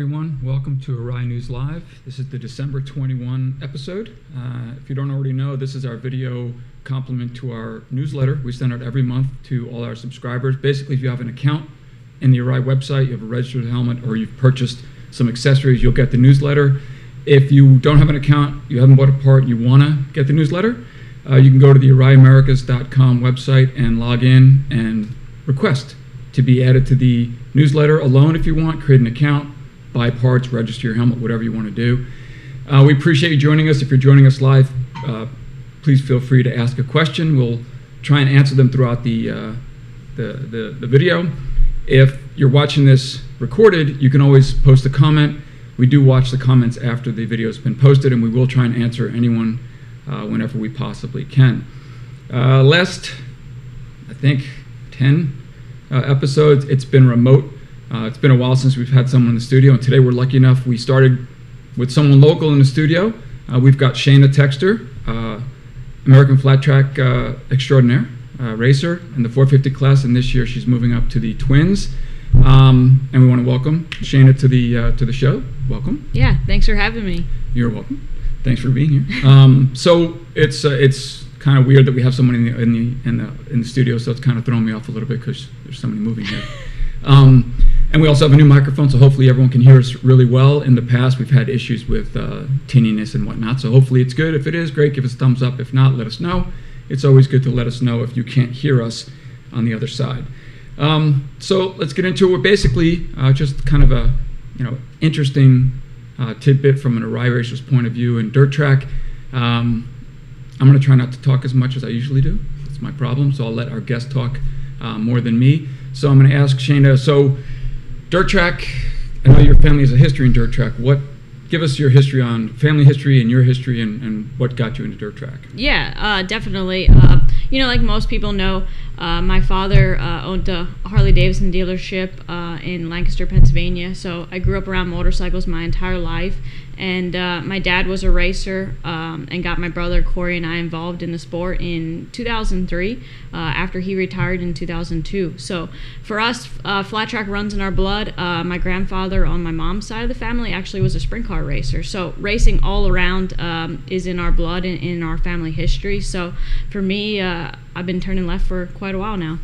everyone. Welcome to Arai News Live. This is the December 21 episode. If you don't already know, this is our video complement to our newsletter. We send out every month to all our subscribers. Basically, if you have an account in the Arai website, you have a registered helmet, or you've purchased some accessories, you'll get the newsletter. If you don't have an account, you haven't bought a part, and you want to get the newsletter, you can go to the AraiAmericas.com website and log in and request to be added to the newsletter alone if you want. Create an account, buy parts, register your helmet, whatever you want to do. We appreciate you joining us. If you're joining us live, please feel free to ask a question. We'll try and answer them throughout the video. If you're watching this recorded, you can always post a comment. We do watch the comments after the video has been posted, and we will try and answer anyone whenever we possibly can. Last, I think, 10 episodes, it's been remote. It's been a while since we've had someone in the studio, and today we're lucky enough we started with someone local in the studio. We've got Shayna Texter, American Flat Track extraordinaire, racer in the 450 class, and this year she's moving up to the Twins. And we want to welcome Shayna to the show. Welcome. Yeah, thanks for having me. You're welcome. Thanks for being here. So it's kind of weird that we have someone in the studio, so it's kind of throwing me off a little bit because there's somebody moving here. And we also have a new microphone, so hopefully everyone can hear us really well. In the past, we've had issues with tinniness and whatnot, so hopefully it's good. If it is, great, give us a thumbs up. If not, let us know. It's always good to let us know if you can't hear us on the other side. So let's get into it. We're basically just kind of a interesting tidbit from an Arai racer's point of view in dirt track. I'm going to try not to talk as much as I usually do. It's my problem, so I'll let our guest talk more than me. So I'm going to ask Shayna, so dirt track, I know your family has a history in dirt track. Give us your history on family history and your history and what got you into dirt track. Yeah, definitely. Like most people know, my father owned a Harley-Davidson dealership in Lancaster, Pennsylvania. So I grew up around motorcycles my entire life. And my dad was a racer and got my brother Corey and I involved in the sport in 2003 after he retired in 2002. So for us, flat track runs in our blood. My grandfather on my mom's side of the family actually was a sprint car racer. So racing all around is in our blood and in our family history. So for me, I've been turning left for quite a while now.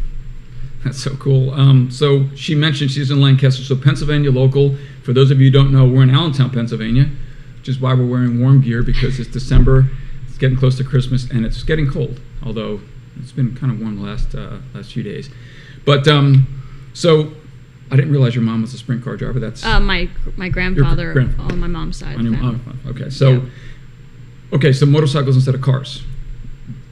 That's so cool. So she mentioned she's in Lancaster, so Pennsylvania local. For those of you who don't know, we're in Allentown, Pennsylvania, which is why we're wearing warm gear, because it's December, it's getting close to Christmas, and it's getting cold, although it's been kind of warm the last few days. But so I didn't realize your mom was a sprint car driver. That's my grandfather on my mom's side. Okay, so so motorcycles instead of cars.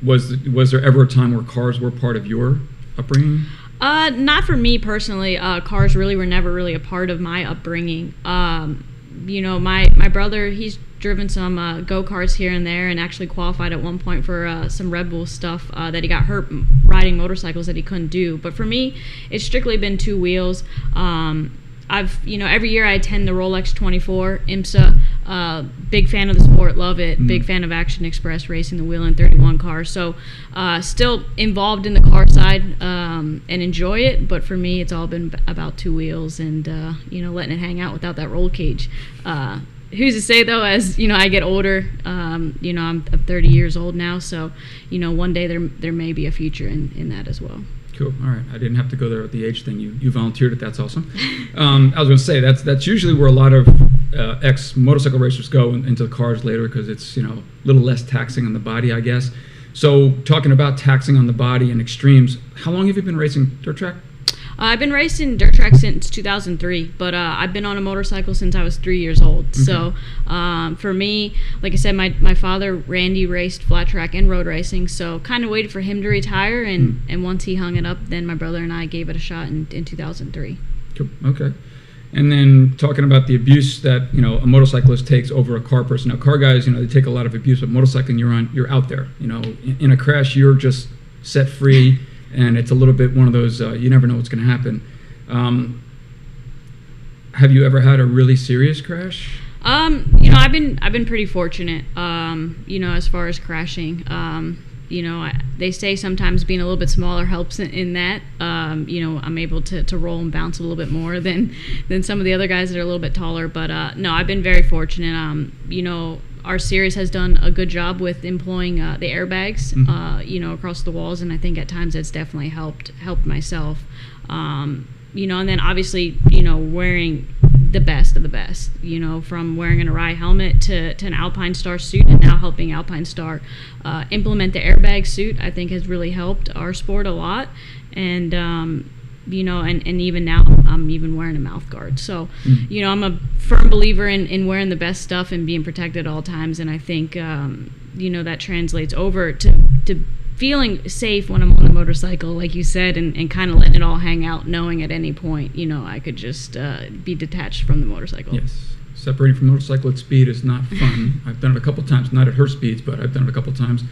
Was there ever a time where cars were part of your upbringing? Not for me personally. Cars really were never really a part of my upbringing. My brother, he's driven some go-karts here and there and actually qualified at one point for some Red Bull stuff that he got hurt riding motorcycles that he couldn't do. But for me, it's strictly been two wheels. Every year I attend the Rolex 24 IMSA. Big fan of the sport, love it. Big fan of Action Express racing the Whelen 31 cars. So still involved in the car side and enjoy it. But for me, it's all been about two wheels and letting it hang out without that roll cage. Who's to say though? As I get older, I'm 30 years old now. So one day there may be a future in that as well. Cool. All right. I didn't have to go there with the age thing. You volunteered it. That's awesome. I was going to say that's usually where a lot of ex-motorcycle racers go into the cars later, because it's a little less taxing on the body, I guess. So talking about taxing on the body and extremes, how long have you been racing dirt track? I've been racing dirt track since 2003, but I've been on a motorcycle since I was 3 years old. Okay. So for me, like I said, my father, Randy, raced flat track and road racing, so kind of waited for him to retire, and once he hung it up, then my brother and I gave it a shot in 2003. Cool. Okay. And then talking about the abuse that a motorcyclist takes over a car person. Now, car guys, they take a lot of abuse, but motorcycling, you're out there. In a crash, you're just set free. And it's a little bit one of those, you never know what's going to happen. Have you ever had a really serious crash? I've been pretty fortunate, as far as crashing. they say sometimes being a little bit smaller helps in that. I'm able to roll and bounce a little bit more than some of the other guys that are a little bit taller. But no, I've been very fortunate. Our series has done a good job with employing the airbags, across the walls, and I think at times that's definitely helped myself. And then obviously, wearing the best of the best, from wearing an Arai helmet to an Alpine Star suit, and now helping Alpine Star implement the airbag suit, I think has really helped our sport a lot. And and even now I'm even wearing a mouth guard. So, I'm a firm believer in wearing the best stuff and being protected at all times. And I think, that translates over to feeling safe when I'm on the motorcycle, like you said, and kind of letting it all hang out, knowing at any point, I could just be detached from the motorcycle. Yes. Separating from motorcycle at speed is not fun. I've done it a couple times, not at her speeds, but I've done it a couple times.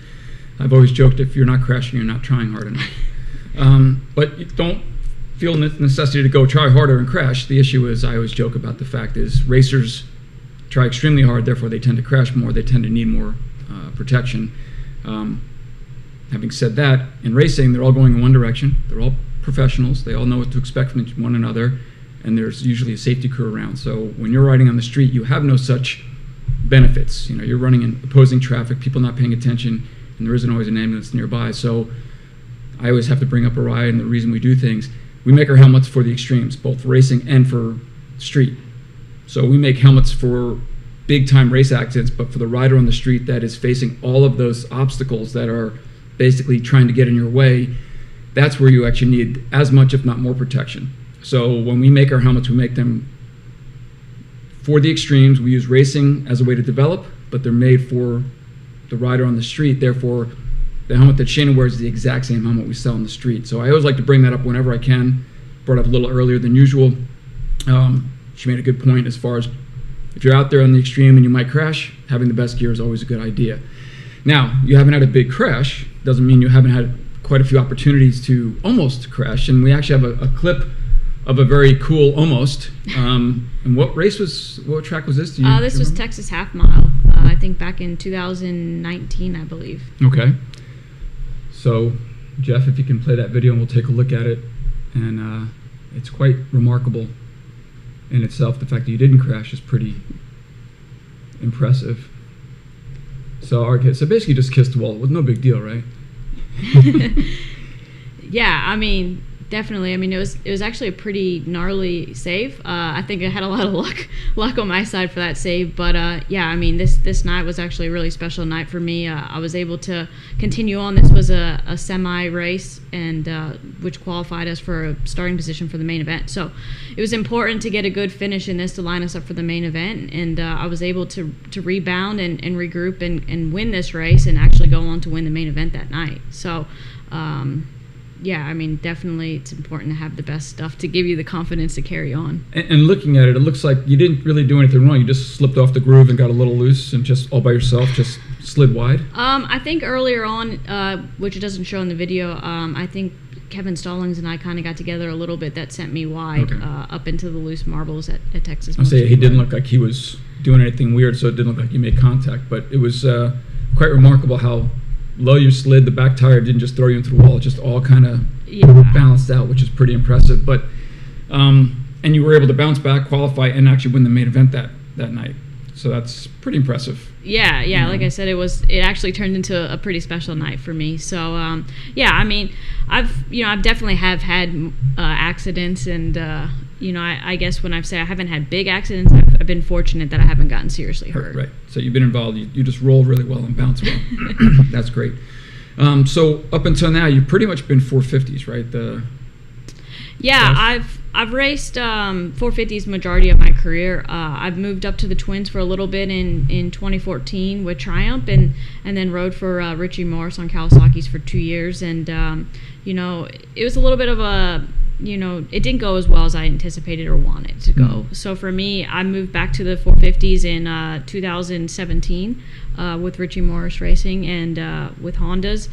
I've always joked, if you're not crashing, you're not trying hard enough. But you don't feel the necessity to go try harder and crash. The issue is, I always joke about the fact is, racers try extremely hard, therefore they tend to crash more, they tend to need more protection. Having said that, in racing, they're all going in one direction. They're all professionals. They all know what to expect from one another, and there's usually a safety crew around. So when you're riding on the street, you have no such benefits. You're running in opposing traffic, people not paying attention, and there isn't always an ambulance nearby. So I always have to bring up Arai, and the reason we do things, we make our helmets for the extremes, both racing and for street. So we make helmets for big-time race accidents, but for the rider on the street that is facing all of those obstacles that are basically trying to get in your way, that's where you actually need as much, if not more, protection. So when we make our helmets, we make them for the extremes. We use racing as a way to develop, but they're made for the rider on the street. Therefore, the helmet that Shayna wears is the exact same helmet we sell on the street. So I always like to bring that up whenever I can. Brought up a little earlier than usual. She made a good point as far as if you're out there on the extreme and you might crash, having the best gear is always a good idea. Now, you haven't had a big crash, doesn't mean you haven't had quite a few opportunities to almost crash, and we actually have a clip of a very cool almost. And what track was this? This was Texas Half Mile, I think back in 2019, I believe. Okay. So, Jeff, if you can play that video and we'll take a look at it. And it's quite remarkable in itself. The fact that you didn't crash is pretty impressive. So basically just kissed the wall. It was no big deal, right? Yeah, I mean, definitely. I mean, it was actually a pretty gnarly save. I think I had a lot of luck on my side for that save. But yeah, I mean, this night was actually a really special night for me. I was able to continue on. This was a semi race, and which qualified us for a starting position for the main event. So it was important to get a good finish in this to line us up for the main event. And I was able to rebound and regroup and win this race, and actually go on to win the main event that night. So. Yeah, I mean, definitely it's important to have the best stuff to give you the confidence to carry on. And looking at it, it looks like you didn't really do anything wrong. You just slipped off the groove and got a little loose and just all by yourself just slid wide? I think earlier on, which it doesn't show in the video, I think Kevin Stallings and I kind of got together a little bit that sent me wide up into the loose marbles at Texas. I'll say he didn't look like he was doing anything weird, so it didn't look like you made contact. But it was quite remarkable how low you slid. The back tire didn't just throw you into the wall; it just all kind of balanced out, which is pretty impressive. But and you were able to bounce back, qualify, and actually win the main event that night. So that's pretty impressive. Yeah. Like I said, it actually turned into a pretty special night for me. So yeah, I mean, I've definitely have had accidents, and I guess when I say I haven't had big accidents, I've been fortunate that I haven't gotten seriously hurt. Right. So you've been involved. You just roll really well and bounce well. That's great. So up until now, you've pretty much been 450s, right? I've raced 450s majority of my career. I've moved up to the Twins for a little bit in 2014 with Triumph, and then rode for Richie Morris on Kawasaki's for 2 years. And it was a little bit of a it didn't go as well as I anticipated or wanted to go. So for me, I moved back to the 450s in 2017 with Richie Morris Racing and with Hondas.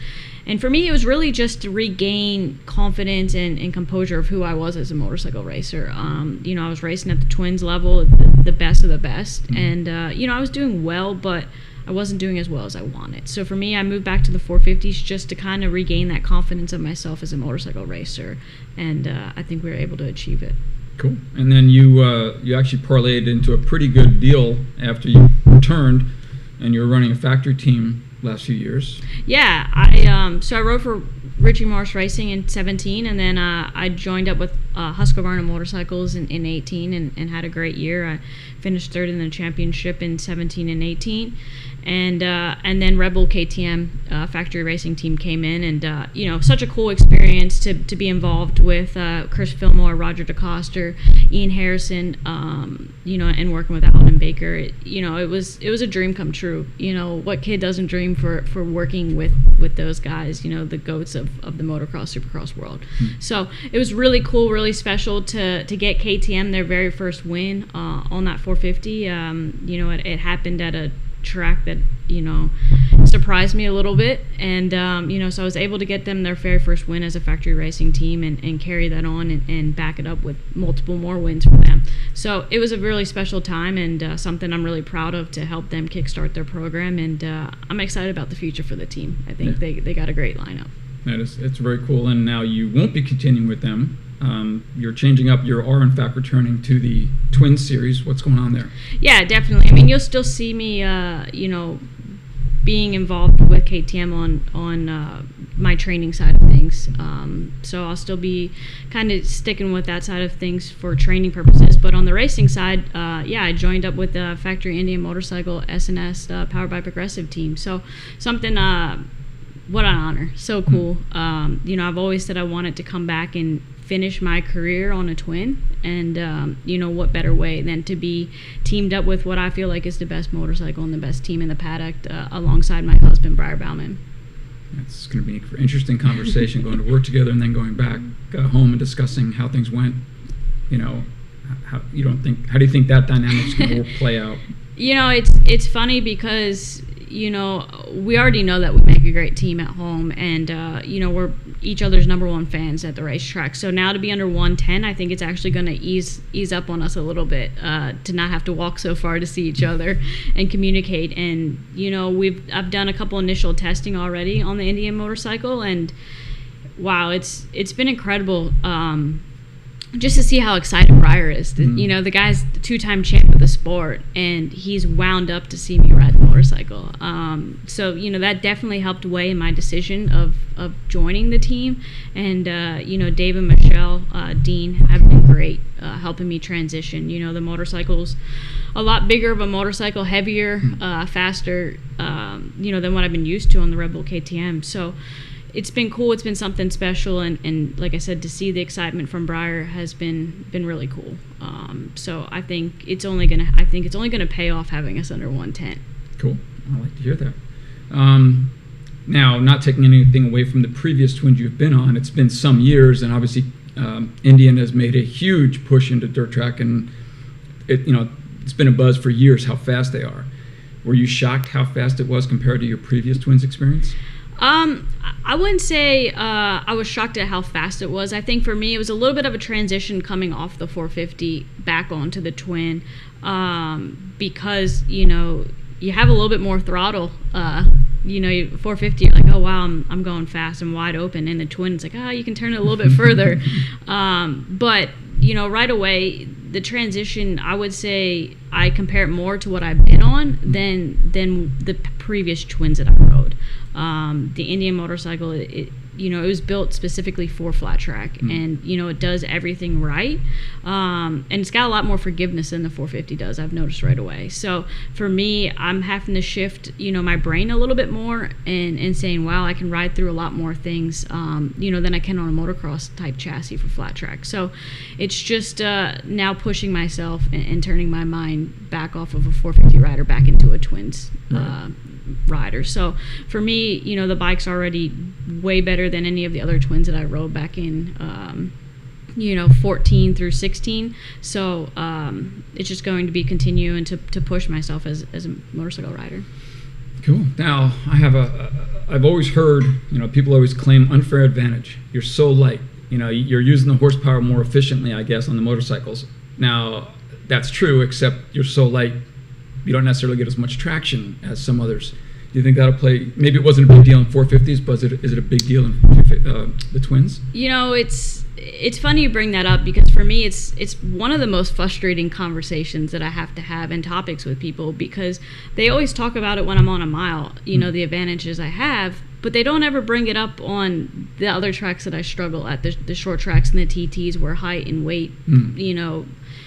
And for me, it was really just to regain confidence and composure of who I was as a motorcycle racer. I was racing at the Twins level, the best of the best. And, I was doing well, but wasn't doing as well as I wanted. So for me, I moved back to the 450s just to kind of regain that confidence of myself as a motorcycle racer, and I think we were able to achieve it. Cool. And then you actually parlayed into a pretty good deal after you returned, and you were running a factory team last few years. Yeah, I rode for Richie Morris Racing in 17, and then I joined up with Husqvarna Motorcycles in 18 and had a great year. I finished third in the championship in 17 and 18. And then Red Bull KTM factory racing team came in, and such a cool experience to be involved with Chris Fillmore, Roger DeCoster, Ian Harrison, and working with Alan Baker. It was a dream come true. What kid doesn't dream for working with those guys? The goats of the motocross supercross world. So it was really cool, really special to get KTM their very first win on that 450. It happened at a track that surprised me a little bit, and so I was able to get them their very first win as a factory racing team and carry that on and back it up with multiple more wins for them. So it was a really special time, and something I'm really proud of to help them kickstart their program, and I'm excited about the future for the team. I think they got a great lineup. It's very cool. And now you won't be continuing with them. You're changing up. You are in fact returning to the Twin Series. What's going on there? Yeah, definitely. I mean, you'll still see me, being involved with KTM on my training side of things. So I'll still be kind of sticking with that side of things for training purposes. But on the racing side, I joined up with the Factory Indian Motorcycle SNS Powered by Progressive team. So something. What an honor. So cool. I've always said I wanted to come back and finish my career on a twin, and what better way than to be teamed up with what I feel like is the best motorcycle and the best team in the paddock alongside my husband, Briar Bauman. It's going to be an interesting conversation going to work together and then going back home and discussing how things went. How do you think that dynamic's going to play out? It's funny because we already know that we make a great team at home, and we're each other's number one fans at the racetrack. So now to be under 110, I think it's actually going to ease up on us a little bit to not have to walk so far to see each other and communicate. And I've done a couple initial testing already on the Indian motorcycle, and wow, it's been incredible. Just to see how excited Briar is. The guy's the two-time champ of the sport, and he's wound up to see me ride the motorcycle. So that definitely helped weigh in my decision of joining the team. And Dave and Michelle, Dean, have been great helping me transition. The motorcycle's a lot bigger of a motorcycle, heavier, faster, than what I've been used to on the Red Bull KTM. So it's been cool. It's been something special, and like I said, to see the excitement from Briar has been really cool. So I think it's only gonna pay off having us under 110. Cool. I like to hear that. Now, not taking anything away from the previous twins you've been on, it's been some years, and obviously Indian has made a huge push into dirt track, and it's been a buzz for years how fast they are. Were you shocked how fast it was compared to your previous twins experience? I wouldn't say I was shocked at how fast it was. I think for me it was a little bit of a transition coming off the 450 back onto the twin, because you have a little bit more throttle. 450, you're like, oh wow, I'm going fast, I'm wide open. And the twin, it's like, you can turn it a little bit further. But right away, the transition, I would say I compare it more to what I've been on than the previous twins that I rode. The Indian motorcycle, it was built specifically for flat track, and it does everything right, and it's got a lot more forgiveness than the 450 does. I've noticed right away. So for me, I'm having to shift my brain a little bit more and saying, wow, I can ride through a lot more things than I can on a motocross type chassis for flat track. So it's just now pushing myself and turning my mind back off of a 450 rider back into a twins rider. So for me, the bike's already way better than any of the other twins that I rode back in 14 through 16. So it's just going to be continuing to push myself as a motorcycle rider. Cool. Now I've always heard people always claim unfair advantage. You're so light. You're using the horsepower more efficiently, I guess, on the motorcycles. Now that's true, except you're so light. you don't necessarily get as much traction as some others. Do you think that'll play? Maybe it wasn't a big deal in 450s, but is it a big deal in the twins? It's funny you bring that up, because for me it's one of the most frustrating conversations that I have to have and topics with people, because they always talk about it when I'm on a mile, the advantages I have, but they don't ever bring it up on the other tracks that I struggle at, the short tracks and the TTs where height and weight,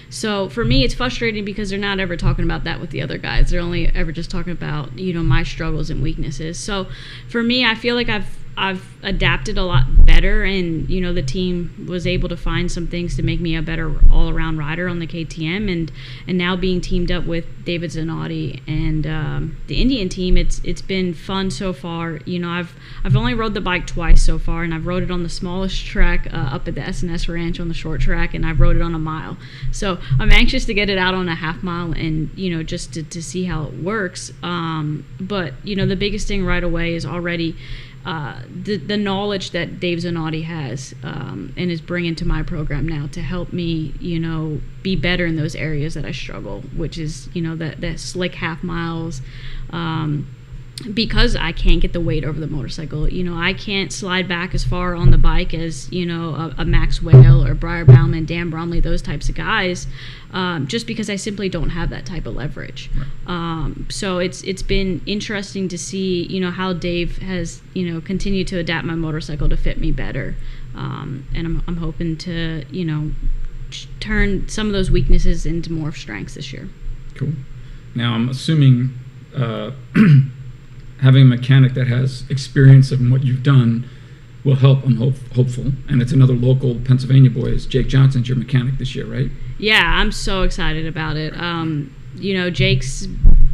So for me, it's frustrating because they're not ever talking about that with the other guys. They're only ever just talking about, my struggles and weaknesses. So for me, I feel like I've adapted a lot better, and, the team was able to find some things to make me a better all-around rider on the KTM, and now being teamed up with David Zanotti and the Indian team, it's been fun so far. I've only rode the bike twice so far, and I've rode it on the smallest track up at the S&S Ranch on the short track, and I've rode it on a mile. So I'm anxious to get it out on a half mile and, just to see how it works. But, the biggest thing right away is already the knowledge that Dave Zanotti has and is bringing to my program now to help me, be better in those areas that I struggle, which is, that slick half miles, because I can't get the weight over the motorcycle. I can't slide back as far on the bike as, a Max Whale or Briar Bauman, Dan Bromley, those types of guys, just because I simply don't have that type of leverage. Right. So it's been interesting to see, how Dave has, continued to adapt my motorcycle to fit me better. And I'm hoping to, turn some of those weaknesses into more strengths this year. Cool. Now, I'm assuming having a mechanic that has experience in what you've done will help. I'm hopeful. And it's another local Pennsylvania boy. Jake Johnson's your mechanic this year, right? Yeah, I'm so excited about it. Jake's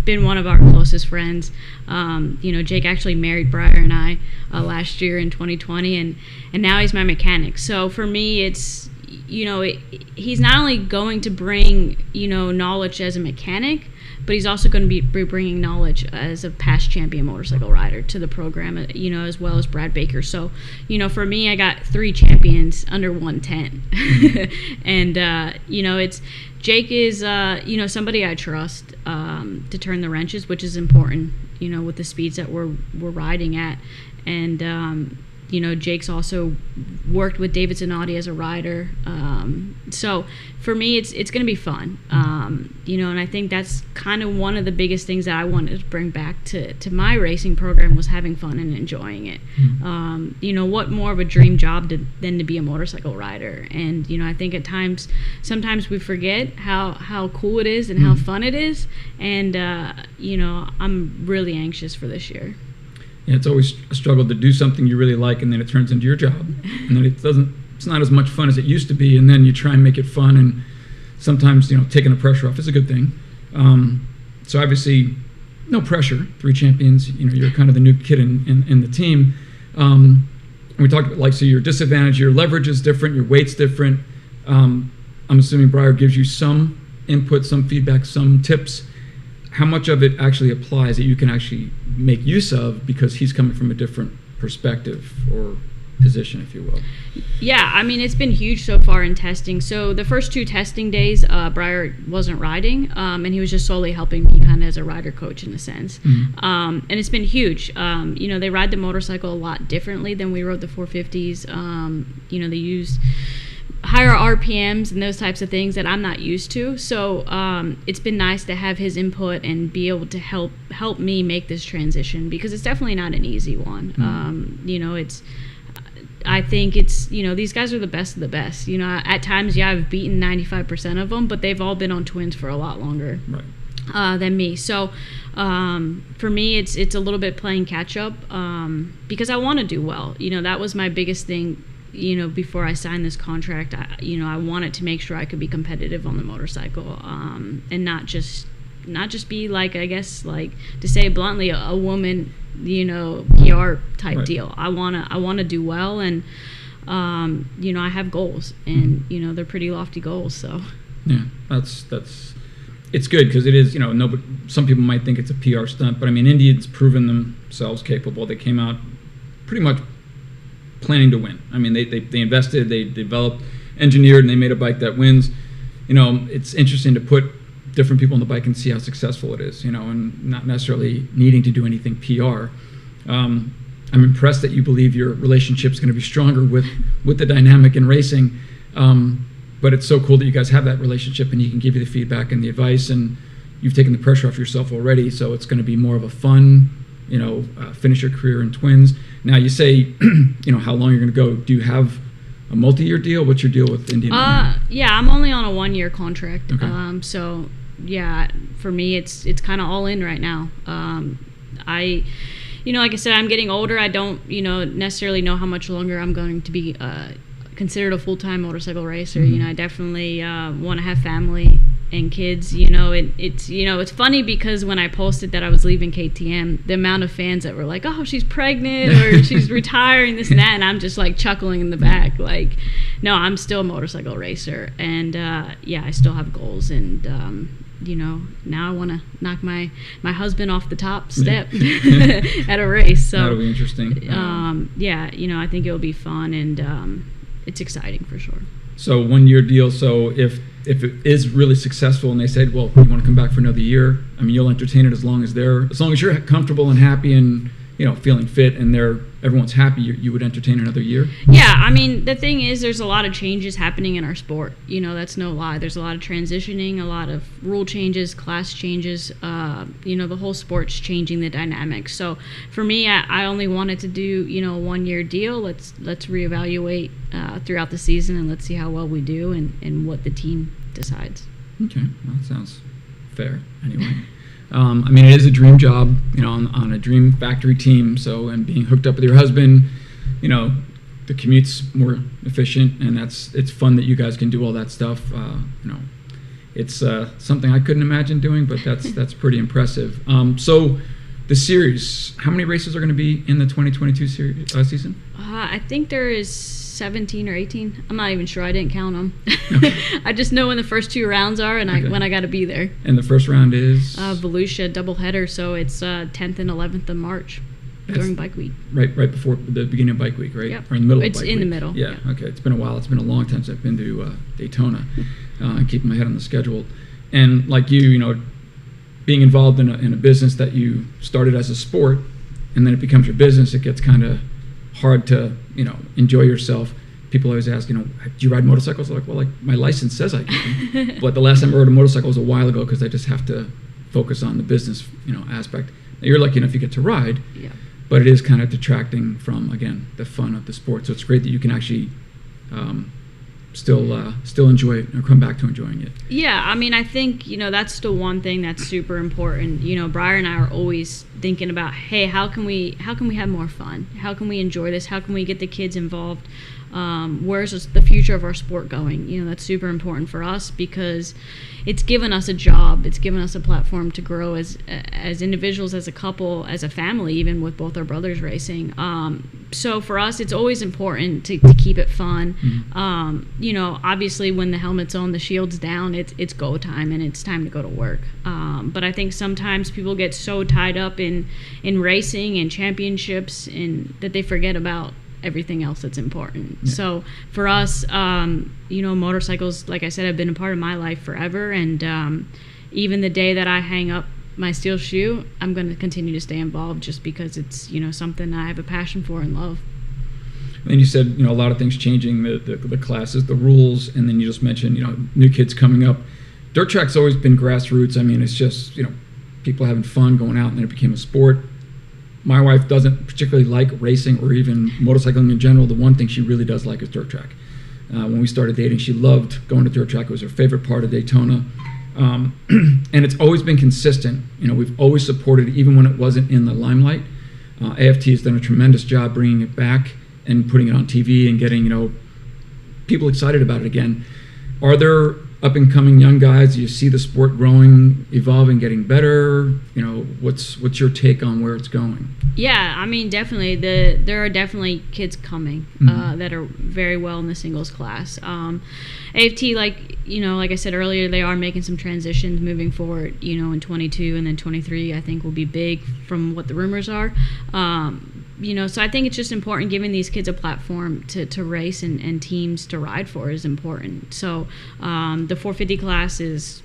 been one of our closest friends. Jake actually married Briar and I last year in 2020, and now he's my mechanic. So for me, it's, he's not only going to bring, knowledge as a mechanic, but he's also going to be bringing knowledge as a past champion motorcycle rider to the program, as well as Brad Baker. So, for me, I got 3 champions under 110. And, it's Jake is, somebody I trust to turn the wrenches, which is important, with the speeds that we're riding at. And, Jake's also worked with David Zanotti as a rider. So for me, it's going to be fun. And I think that's kind of one of the biggest things that I wanted to bring back to my racing program was having fun and enjoying it. What more of a dream job than to be a motorcycle rider? And, I think sometimes we forget how cool it is and how fun it is. And, I'm really anxious for this year. Yeah, it's always a struggle to do something you really like, and then it turns into your job, and then it's not as much fun as it used to be, and then you try and make it fun, and sometimes, taking the pressure off is a good thing. So obviously, no pressure, 3 champions, you're kind of the new kid in the team. We talked about, so your disadvantage, your leverage is different, your weight's different. I'm assuming Briar gives you some input, some feedback, some tips. How much of it actually applies that you can actually make use of because he's coming from a different perspective or position, if you will? Yeah, it's been huge so far in testing. So the first 2 testing days, Briar wasn't riding, and he was just solely helping me kind of as a rider coach in a sense. And it's been huge. They ride the motorcycle a lot differently than we rode the 450s. They used higher RPMs and those types of things that I'm not used to. So it's been nice to have his input and be able to help me make this transition, because it's definitely not an easy one. I think it's, these guys are the best of the best. At times, I've beaten 95% of them, but they've all been on twins for a lot longer. Right. Than me. So for me, it's a little bit playing catch up because I want to do well. That was my biggest thing. Before I signed this contract, I wanted to make sure I could be competitive on the motorcycle, and not just be to say it bluntly, a woman, PR type right. deal. I wanna do well, and I have goals, and they're pretty lofty goals. So yeah, that's it's good because it is. Some people might think it's a PR stunt, but Indians proven themselves capable. They came out pretty much planning to win. They invested, they developed, engineered, and they made a bike that wins. It's interesting to put different people on the bike and see how successful it is, and not necessarily needing to do anything PR. I'm impressed that you believe your relationship's going to be stronger with the dynamic in racing. But it's so cool that you guys have that relationship and he can give you the feedback and the advice, and you've taken the pressure off yourself already. So it's going to be more of a fun, finish your career in twins. Now you say, how long you're going to go. Do you have a multi-year deal? What's your deal with Indian? Yeah, I'm only on a 1-year contract. Okay. So yeah, for me, it's kind of all in right now. Like I said, I'm getting older. I don't, necessarily know how much longer I'm going to be considered a full-time motorcycle racer. Mm-hmm. I definitely want to have family and kids. It's funny because when I posted that I was leaving KTM, the amount of fans that were like, "Oh, she's pregnant," or "She's retiring," this and that, and I'm just like chuckling in the back, like, no, I'm still a motorcycle racer, and I still have goals, and now I want to knock my husband off the top step at a race. So that'll be interesting. I think it'll be fun, and it's exciting for sure. So 1-year deal. So if it is really successful and they said, well, you want to come back for another year, I mean, you'll entertain it as long as you're comfortable and happy and feeling fit and everyone's happy, you would entertain another year? Yeah, I mean, the thing is, there's a lot of changes happening in our sport. That's no lie. There's a lot of transitioning, a lot of rule changes, class changes. The whole sport's changing the dynamics. So for me, I only wanted to do, a 1-year deal. Let's reevaluate throughout the season and let's see how well we do and what the team decides. Okay, well, that sounds fair anyway. It is a dream job, on a dream factory team. So, and being hooked up with your husband, the commute's more efficient, and it's fun that you guys can do all that stuff. It's something I couldn't imagine doing, but that's pretty impressive. So, the series, how many races are going to be in the 2022 season? I think there is 17 or 18. I'm not even sure. I didn't count them. Okay. I just know when the first 2 rounds are and when I got to be there. And the first round is? Volusia doubleheader, so it's 10th and 11th of March during Bike Week. Right before the beginning of Bike Week, right? Yep. Or in the middle of Bike Week? It's in the middle. Yeah, okay. It's been a while. It's been a long time since I've been to Daytona. Keeping my head on the schedule. And like you, being involved in a business that you started as a sport and then it becomes your business, it gets kind of hard to enjoy yourself. People always ask, do you ride motorcycles? I'm like, well, like my license says I can. But the last time I rode a motorcycle was a while ago because I just have to focus on the business aspect. Now, you're lucky enough you get to ride, yeah, but it is kind of detracting from, again, the fun of the sport. So it's great that you can actually still enjoy it or come back to enjoying it. Yeah, I think that's the one thing that's super important. Briar and I are always thinking about, hey, how can we have more fun? How can we enjoy this? How can we get the kids involved? Where's the future of our sport going? That's super important for us because it's given us a job. It's given us a platform to grow as individuals, as a couple, as a family, even with both our brothers racing. So for us, it's always important to keep it fun. Mm-hmm. Obviously when the helmet's on, the shield's down, it's go time and it's time to go to work. But I think sometimes people get so tied up in racing and championships and that they forget about everything else that's important. Yeah. So for us, motorcycles, like I said, have been a part of my life forever. And even the day that I hang up my steel shoe, I'm going to continue to stay involved just because it's, something I have a passion for and love. And you said, a lot of things changing, the classes, the rules, and then you just mentioned, new kids coming up. Dirt track's always been grassroots. It's just, people having fun, going out, and then it became a sport. My wife doesn't particularly like racing or even motorcycling in general. The one thing she really does like is dirt track. When we started dating, she loved going to dirt track. It was her favorite part of Daytona. And it's always been consistent. We've always supported it, even when it wasn't in the limelight. AFT has done a tremendous job bringing it back and putting it on TV and getting, people excited about it again. Are there up-and-coming young guys? Do you see the sport growing, evolving, getting better? What's your take on where it's going? Yeah, definitely. There are definitely kids coming that are very well in the singles class. AFT, like I said earlier, they are making some transitions moving forward. In 22 and then 23, I think will be big from what the rumors are. So I think it's just important giving these kids a platform to race and teams to ride for is important. So the 450 class is,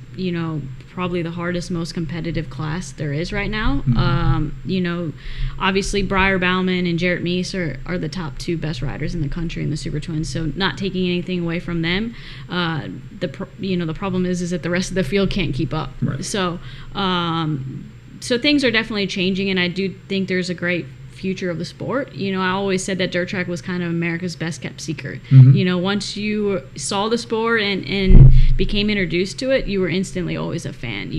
probably the hardest, most competitive class there is right now. Obviously Briar Bauman and Jarrett Meese are the top 2 best riders in the country in the Super Twins. So not taking anything away from them. The problem is that the rest of the field can't keep up. Right. So things are definitely changing, and I do think there's a great future of the sport. I always said that dirt track was kind of America's best kept secret. Once you saw the sport and became introduced to it, you were instantly always a fan.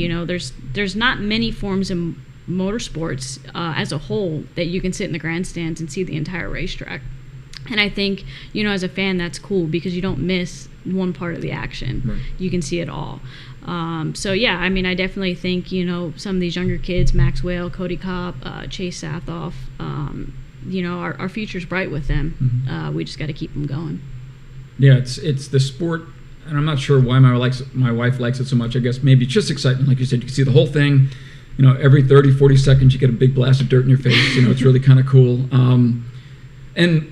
There's not many forms of motorsports as a whole that you can sit in the grandstands and see the entire racetrack. And I think, as a fan, that's cool because you don't miss one part of the action. Right. You can see it all. I definitely think, some of these younger kids, Maxwell, Cody Kopp, Chase Sathoff, our future's bright with them. We just got to keep them going. Yeah, it's the sport, and I'm not sure why my wife likes it so much. I guess maybe it's just excitement. Like you said, you can see the whole thing. Every 30, 40 seconds, you get a big blast of dirt in your face. It's really kind of cool. And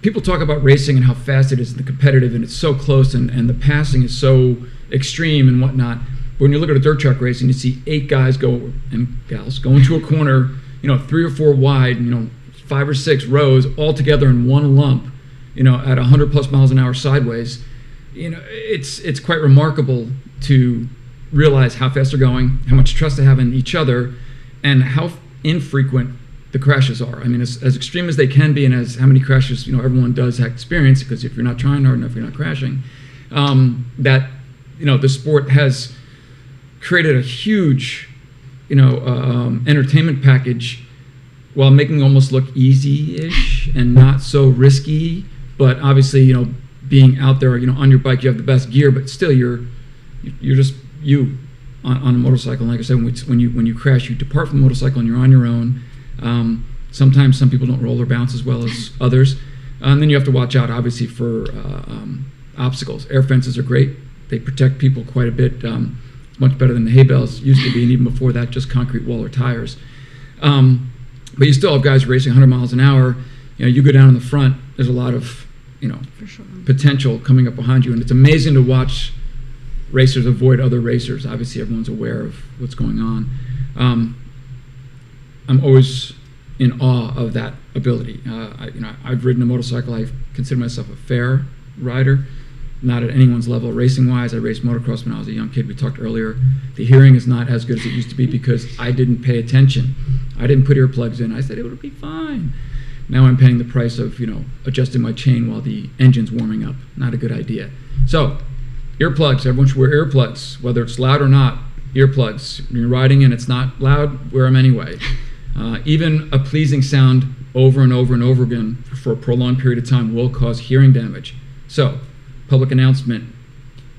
people talk about racing and how fast it is and the competitive, and it's so close, and the passing is so extreme and whatnot. But when you look at a dirt track race and you see 8 guys and gals go into a corner, 3 or 4 wide, 5 or 6 rows all together in one lump, at 100 plus miles an hour sideways, it's quite remarkable to realize how fast they're going, how much trust they have in each other, and how infrequent the crashes are. As extreme as they can be, and as how many crashes everyone does experience, because if you're not trying hard enough, you're not crashing. The sport has created a huge, entertainment package while making it almost look easy-ish and not so risky. But obviously, being out there, on your bike, you have the best gear, but still, you're just you on a motorcycle. And like I said, when you crash, you depart from the motorcycle and you're on your own. Sometimes some people don't roll or bounce as well as others. And then you have to watch out, obviously, for obstacles. Air fences are great. They protect people quite a bit. Much better than the hay bales used to be, and even before that, just concrete wall or tires. But you still have guys racing 100 miles an hour. You go down in the front, there's a lot of, For sure. potential coming up behind you. And it's amazing to watch racers avoid other racers. Obviously, everyone's aware of what's going on. I'm always in awe of that ability. I've ridden a motorcycle. I consider myself a fair rider, not at anyone's level racing-wise. I raced motocross when I was a young kid. We talked earlier. The hearing is not as good as it used to be because I didn't pay attention. I didn't put earplugs in. I said it would be fine. Now I'm paying the price of, adjusting my chain while the engine's warming up. Not a good idea. So, earplugs. Everyone should wear earplugs, whether it's loud or not. Earplugs. When you're riding and it's not loud, wear them anyway. Even a pleasing sound over and over and over again for a prolonged period of time will cause hearing damage. So, public announcement,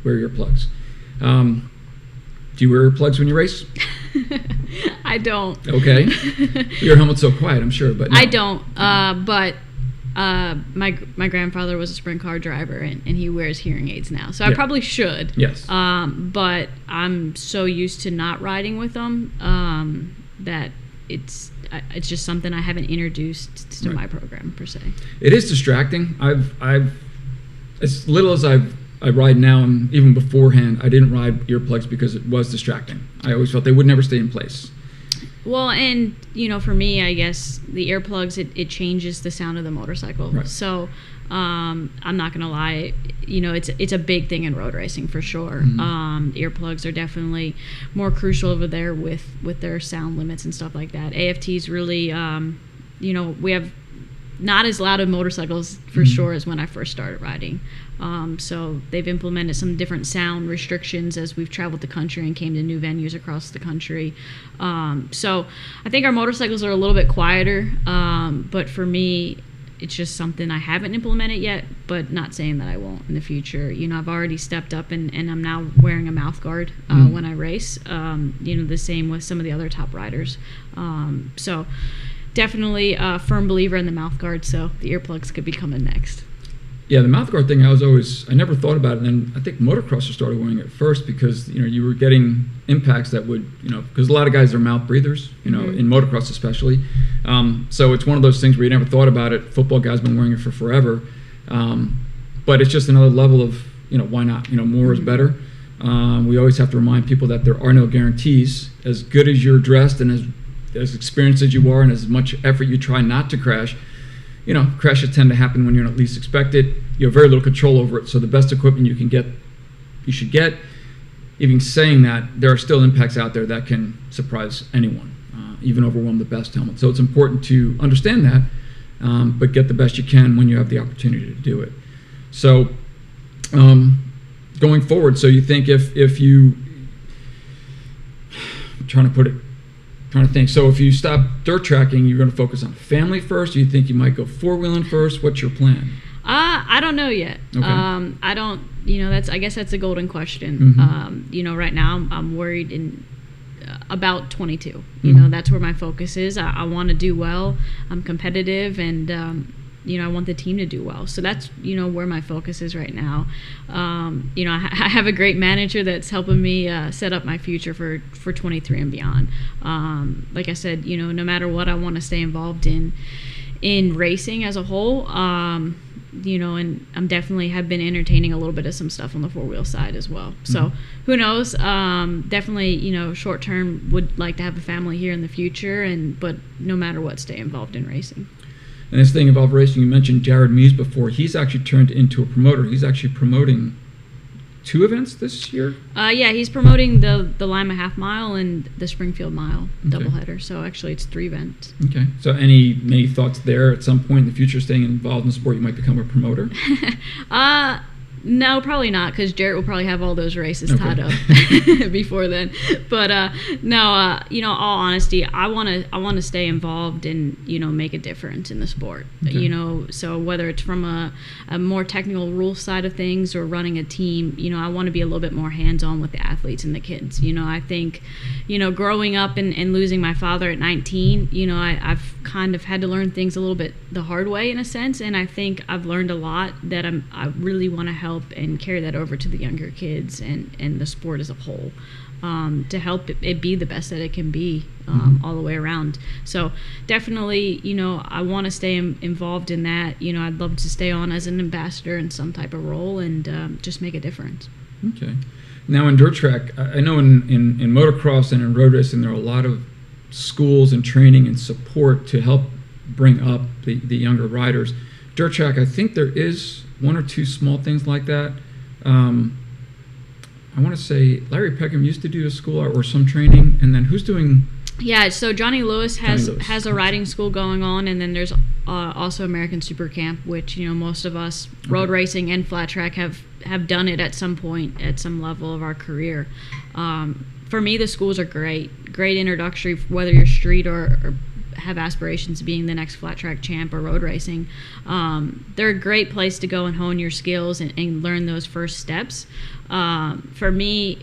wear earplugs. Do you wear earplugs when you race? I don't. Okay. Your helmet's so quiet, I'm sure, but no. I don't. But my grandfather was a sprint car driver, and he wears hearing aids now, so I probably should. Yes. But I'm so used to not riding with them that it's just something I haven't introduced to my program per se. It is distracting. I've as little as I ride now, and even beforehand, I didn't ride earplugs because it was distracting. I always felt they would never stay in place. Well, and for me, I guess the earplugs it changes the sound of the motorcycle. Right. So I'm not gonna lie, it's a big thing in road racing for sure. Mm-hmm. Earplugs are definitely more crucial over there with their sound limits and stuff like that. AFT's really, we have not as loud of motorcycles for sure as when I first started riding. So they've implemented some different sound restrictions as we've traveled the country and came to new venues across the country. So I think our motorcycles are a little bit quieter, but for me, it's just something I haven't implemented yet, but not saying that I won't in the future. I've already stepped up and I'm now wearing a mouth guard when I race, the same with some of the other top riders. So definitely a firm believer in the mouth guard, so the earplugs could be coming next. Yeah, the mouth guard thing, I never thought about it. And then I think motocrossers started wearing it first because, you were getting impacts that would, because a lot of guys are mouth breathers, in motocross especially. So it's one of those things where you never thought about it. Football guys been wearing it for forever. But it's just another level of, why not? More is better. We always have to remind people that there are no guarantees. As good as you're dressed and as experienced as you are and as much effort you try not to crash, crashes tend to happen when you're not least expected. You have very little control over it, so the best equipment you can get, you should get. Even saying that, there are still impacts out there that can surprise anyone, even overwhelm the best helmet. So it's important to understand that, but get the best you can when you have the opportunity to do it. So going forward, so you think if you, I'm trying to think. So if you stop dirt tracking, you're going to focus on family first? Do you think you might go four-wheeling first? What's your plan? I don't know yet. Okay. I don't, I guess that's a golden question. Mm-hmm. Right now I'm worried about 22. Mm-hmm. That's where my focus is. I want to do well. I'm competitive, and I want the team to do well. So that's, where my focus is right now. I have a great manager that's helping me set up my future for 23 and beyond. Like I said, no matter what, I want to stay involved in racing as a whole. And I'm definitely have been entertaining a little bit of some stuff on the four-wheel side as well. So who knows? Definitely, short term would like to have a family here in the future, but no matter what, stay involved in racing. And this thing about racing, you mentioned Jared Mees before. He's actually turned into a promoter. He's actually promoting 2 events this year? Yeah, he's promoting the Lima Half Mile and the Springfield Mile doubleheader. So actually it's 3 events. Okay. So any thoughts there at some point in the future, staying involved in the sport, you might become a promoter? No, probably not, because Jarrett will probably have all those races tied up before then. But no, all honesty, I want to stay involved and make a difference in the sport. Okay. So whether it's from a more technical rule side of things or running a team, I want to be a little bit more hands-on with the athletes and the kids. I think, growing up and losing my father at 19, I've kind of had to learn things a little bit the hard way in a sense, and I think I've learned a lot that I really want to help and carry that over to the younger kids and the sport as a whole, to help it be the best that it can be all the way around. So definitely, I want to stay involved in that. I'd love to stay on as an ambassador in some type of role and just make a difference. Okay. Now in dirt track, I know in motocross and in road racing, there are a lot of schools and training and support to help bring up the younger riders. Dirt track, I think there is 1 or 2 small things like that. I want to say Larry Peckham used to do a school or some training, and then who's doing? Yeah, so Johnny Lewis has a riding school going on, and then there's also American Super Camp, which most of us road racing and flat track have done it at some point at some level of our career. For me, the schools are great introductory, whether you're street or have aspirations of being the next flat track champ or road racing. They're a great place to go and hone your skills and learn those first steps. For me,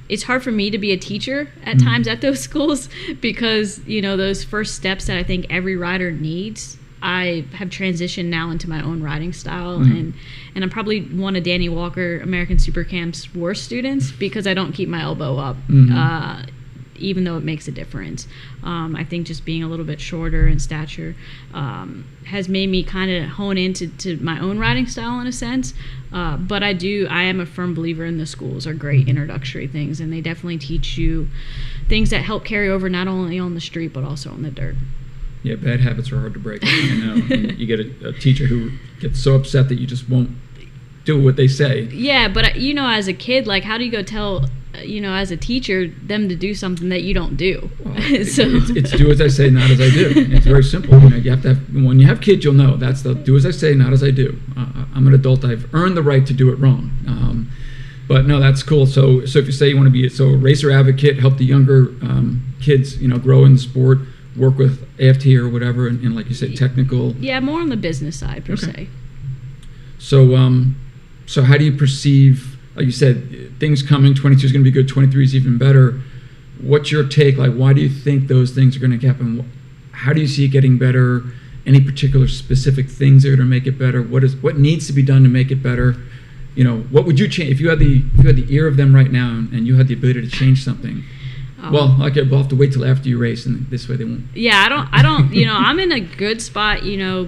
it's hard for me to be a teacher at times at those schools because, those first steps that I think every rider needs, I have transitioned now into my own riding style, and I'm probably one of Danny Walker American Super Camp's worst students because I don't keep my elbow up. Even though it makes a difference. I think just being a little bit shorter in stature has made me kind of hone into my own riding style in a sense. But I am a firm believer in the schools are great introductory things, and they definitely teach you things that help carry over not only on the street but also on the dirt. Yeah, bad habits are hard to break. I know. You get a teacher who gets so upset that you just won't do what they say. Yeah, but as a kid, like, how do you go tell as a teacher, them to do something that you don't do? Well, it's do as I say, not as I do. It's very simple. You have to have, when you have kids, you'll know that's the do as I say, not as I do. I'm an adult. I've earned the right to do it wrong. But no, that's cool. So if you say you want to be a racer advocate, help the younger kids, grow in the sport, work with AFT or whatever, and like you said, technical. Yeah, more on the business side per se. So how do you perceive? Like you said, things coming, 22 is going to be good, 23 is even better. What's your take? Like, why do you think those things are going to happen? How do you see it getting better? any particular specific things there to make it better? What needs to be done to make it better? What would you change if you had the ear of them right now and you had the ability to change something? Well, okay, we'll have to wait till after you race, and this way they won't. Yeah, I don't. I'm in a good spot,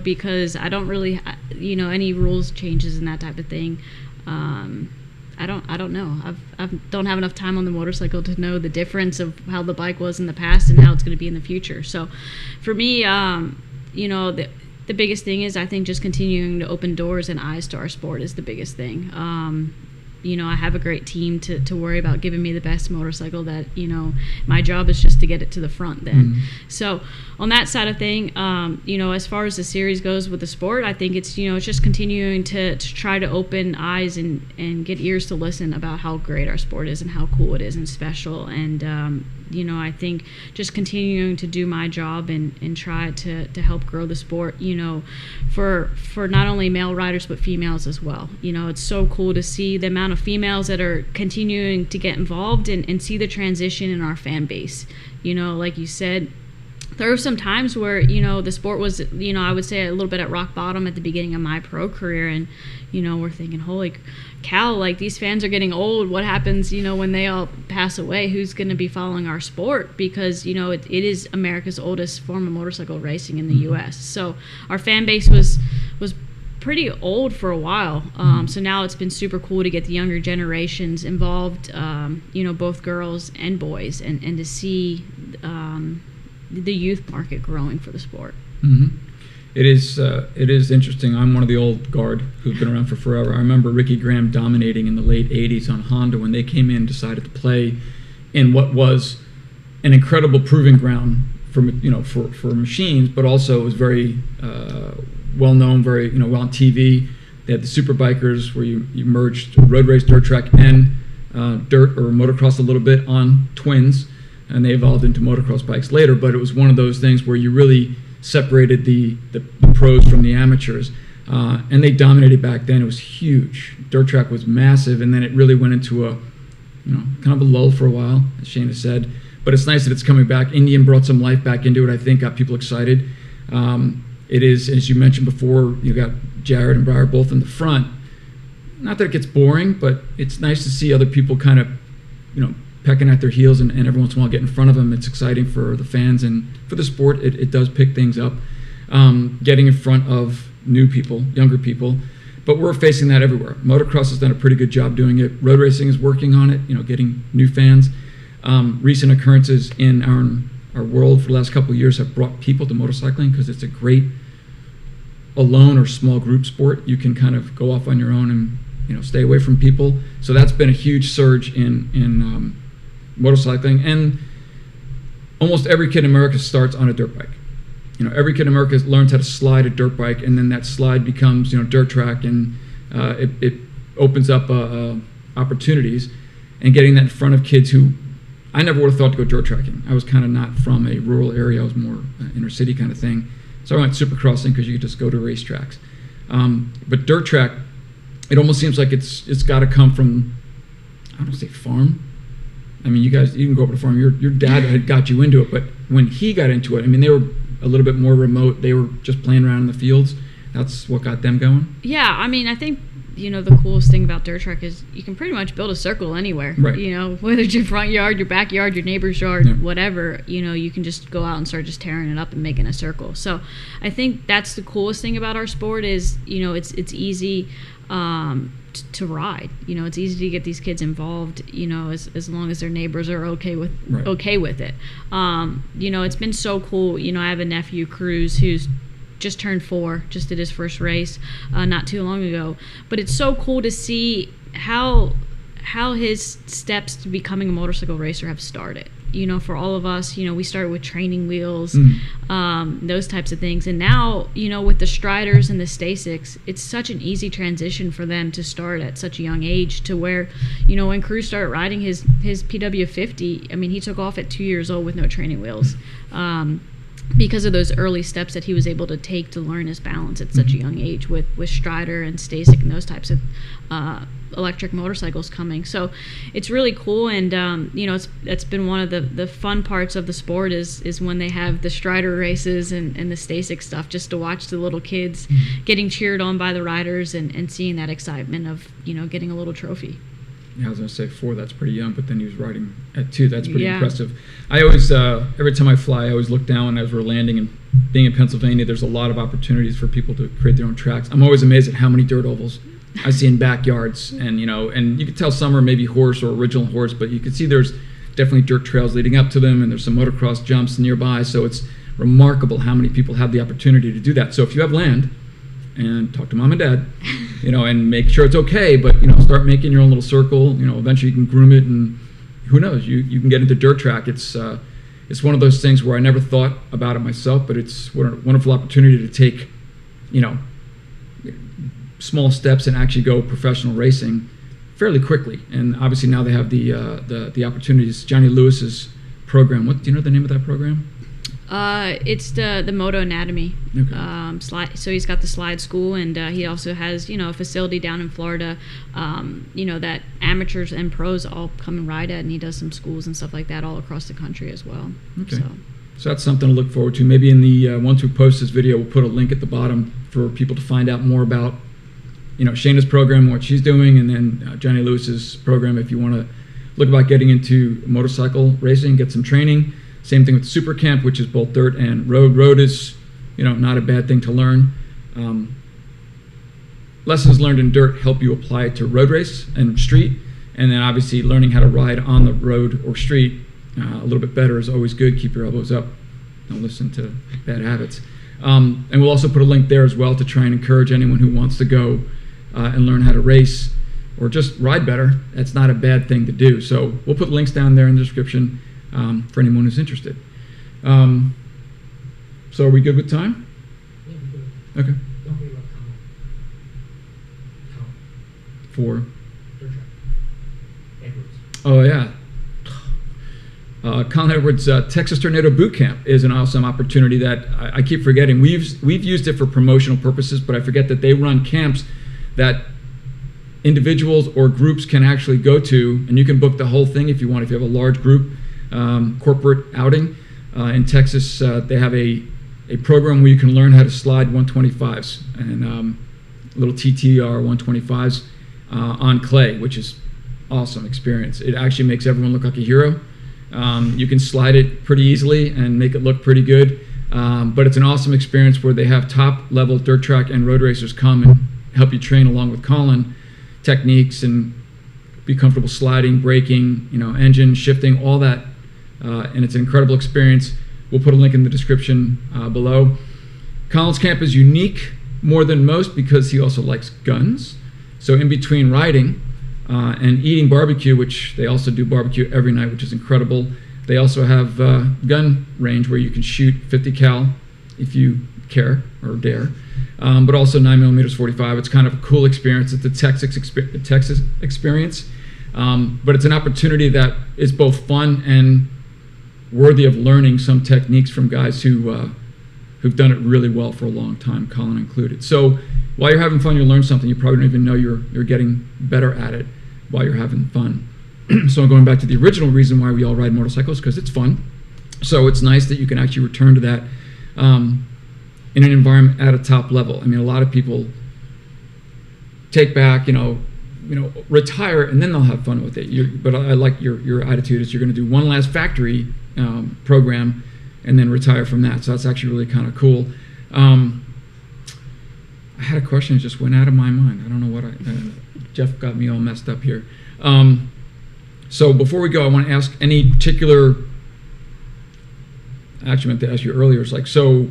because I don't really, any rules changes and that type of thing. I don't know. I don't have enough time on the motorcycle to know the difference of how the bike was in the past and how it's going to be in the future. So, for me, the biggest thing is I think just continuing to open doors and eyes to our sport is the biggest thing. I have a great team to worry about giving me the best motorcycle that, my job is just to get it to the front then. Mm-hmm. So on that side of thing, as far as the series goes with the sport, I think it's, it's just continuing to try to open eyes and get ears to listen about how great our sport is and how cool it is and special. And, I think just continuing to do my job and try to help grow the sport, for not only male riders but females as well. It's so cool to see the amount of females that are continuing to get involved and see the transition in our fan base. Like you said, there were some times where, the sport was, I would say a little bit at rock bottom at the beginning of my pro career. And, we're thinking, holy cow, like these fans are getting old. What happens, when they all pass away? Who's going to be following our sport? Because, it is America's oldest form of motorcycle racing in the U.S. So our fan base was pretty old for a while. So now it's been super cool to get the younger generations involved, both girls and boys, and to see the youth market growing for the sport. Mm-hmm. It is interesting. I'm one of the old guard who've been around for forever. I remember Ricky Graham dominating in the late 80s on Honda when they came in and decided to play in what was an incredible proving ground for machines, but also it was very well known, very well on TV. They had the super bikers where you merged road race, dirt track, and dirt or motocross a little bit on twins, and they evolved into motocross bikes later. But it was one of those things where you really separated the pros from the amateurs, and they dominated back then. It was huge. Dirt track was massive, and then it really went into a kind of a lull for a while, as Shana said. But it's nice that it's coming back. Indian brought some life back into it. I think got people excited. It is, as you mentioned before, you got Jared and Briar both in the front. Not that it gets boring, but it's nice to see other people kind of, pecking at their heels and every once in a while get in front of them. It's exciting for the fans and for the sport. It does pick things up, getting in front of new people, younger people. But we're facing that everywhere. Motocross has done a pretty good job doing it. Road racing is working on it, getting new fans. Recent occurrences in our world for the last couple of years have brought people to motorcycling because it's a great alone or small group sport. You can kind of go off on your own and stay away from people. So that's been a huge surge in motorcycling. And almost every kid in America starts on a dirt bike. Every kid in America learns how to slide a dirt bike, and then that slide becomes dirt track, and it opens up opportunities. And getting that in front of kids who I never would have thought to go dirt tracking. I was kind of not from a rural area. I was more inner city kind of thing. So I went supercrossing because you could just go to racetracks. But dirt track, it almost seems like it's got to come from, I don't want to say farm. I mean, you guys, you can go up to farm. Your dad had got you into it, but when he got into it, I mean, they were a little bit more remote. They were just playing around in the fields. That's what got them going. Yeah, I mean, I think the coolest thing about dirt track is you can pretty much build a circle anywhere. Right. Whether it's your front yard, your backyard, your neighbor's yard, whatever, you can just go out and start just tearing it up and making a circle. So I think that's the coolest thing about our sport is, it's easy to ride. It's easy to get these kids involved, as long as their neighbors are okay with it. It's been so cool. I have a nephew, Cruz, who's just turned 4, just did his first race not too long ago. But it's so cool to see how his steps to becoming a motorcycle racer have started. For all of us, we started with training wheels, those types of things. And now, with the Striders and the Stasics, it's such an easy transition for them to start at such a young age to where, when Cruz started riding his PW50, I mean, he took off at 2 years old with no training wheels. because of those early steps that he was able to take to learn his balance at such a young age with Strider and Stasic and those types of electric motorcycles coming. So it's really cool, and it's been one of the fun parts of the sport is when they have the Strider races and the Stasic stuff, just to watch the little kids getting cheered on by the riders and seeing that excitement of getting a little trophy. Yeah, I was going to say 4, that's pretty young, but then he was riding at 2. That's pretty impressive. I always, every time I fly, I always look down as we're landing, and being in Pennsylvania, there's a lot of opportunities for people to create their own tracks. I'm always amazed at how many dirt ovals I see in backyards, and and you can tell some are maybe horse or original horse, but you can see there's definitely dirt trails leading up to them, and there's some motocross jumps nearby, so it's remarkable how many people have the opportunity to do that. So if you have land, and talk to mom and dad, and make sure it's okay, but start making your own little circle. Eventually you can groom it, and who knows, you can get into dirt track. It's one of those things where I never thought about it myself, but it's a wonderful opportunity to take small steps and actually go professional racing fairly quickly. And obviously now they have the opportunities. Johnny Lewis's program. What do you know the name of that program? It's the Moto Anatomy. Okay. So he's got the slide school, and he also has a facility down in Florida, that amateurs and pros all come and ride at, and he does some schools and stuff like that all across the country as well. Okay. So that's something to look forward to. Maybe in the once we post this video, we'll put a link at the bottom for people to find out more about Shayna's program, what she's doing, and then Johnny Lewis's program if you want to look about getting into motorcycle racing, get some training. Same thing with Super Camp, which is both dirt and road. Road is, not a bad thing to learn. Lessons learned in dirt help you apply it to road race and street, and then obviously learning how to ride on the road or street a little bit better is always good. Keep your elbows up. Don't listen to bad habits. And we'll also put a link there as well to try and encourage anyone who wants to go and learn how to race or just ride better. That's not a bad thing to do. So we'll put links down there in the description for anyone who's interested. So are we good with time? Yeah, we're good. Okay. Don't forget about Colin. For? Dirt track. Edwards. Oh, yeah. Colin Edwards' Texas Tornado Boot Camp is an awesome opportunity that I keep forgetting. We've used it for promotional purposes, but I forget that they run camps that individuals or groups can actually go to, and you can book the whole thing if you want. If you have a large group corporate outing in Texas, they have a program where you can learn how to slide 125s and little TTR 125s on clay, which is awesome experience. It actually makes everyone look like a hero. You can slide it pretty easily and make it look pretty good, but it's an awesome experience where they have top level dirt track and road racers come and help you train along with Colin techniques and be comfortable sliding, braking, engine shifting, all that, and it's an incredible experience. We'll put a link in the description below. Colin's camp is unique more than most because he also likes guns. So in between riding and eating barbecue, which they also do barbecue every night, which is incredible, they also have gun range where you can shoot 50 cal if you care or dare, but also 9mm 45. It's kind of a cool experience. It's a Texas experience, but it's an opportunity that is both fun and worthy of learning some techniques from guys who've done it really well for a long time, Colin included. So while you're having fun, you'll learn something. You probably don't even know you're getting better at it while you're having fun. So going back to the original reason why we all ride motorcycles, because it's fun. So it's nice that you can actually return to that in an environment at a top level. I mean, a lot of people take back, retire, and then they'll have fun with it. But I like your attitude is you're going to do one last factory program and then retire from that. So that's actually really kind of cool. I had a question that just went out of my mind. I don't know what Jeff got me all messed up here. So before we go, I want to ask any particular, actually I meant to ask you earlier, it's like, so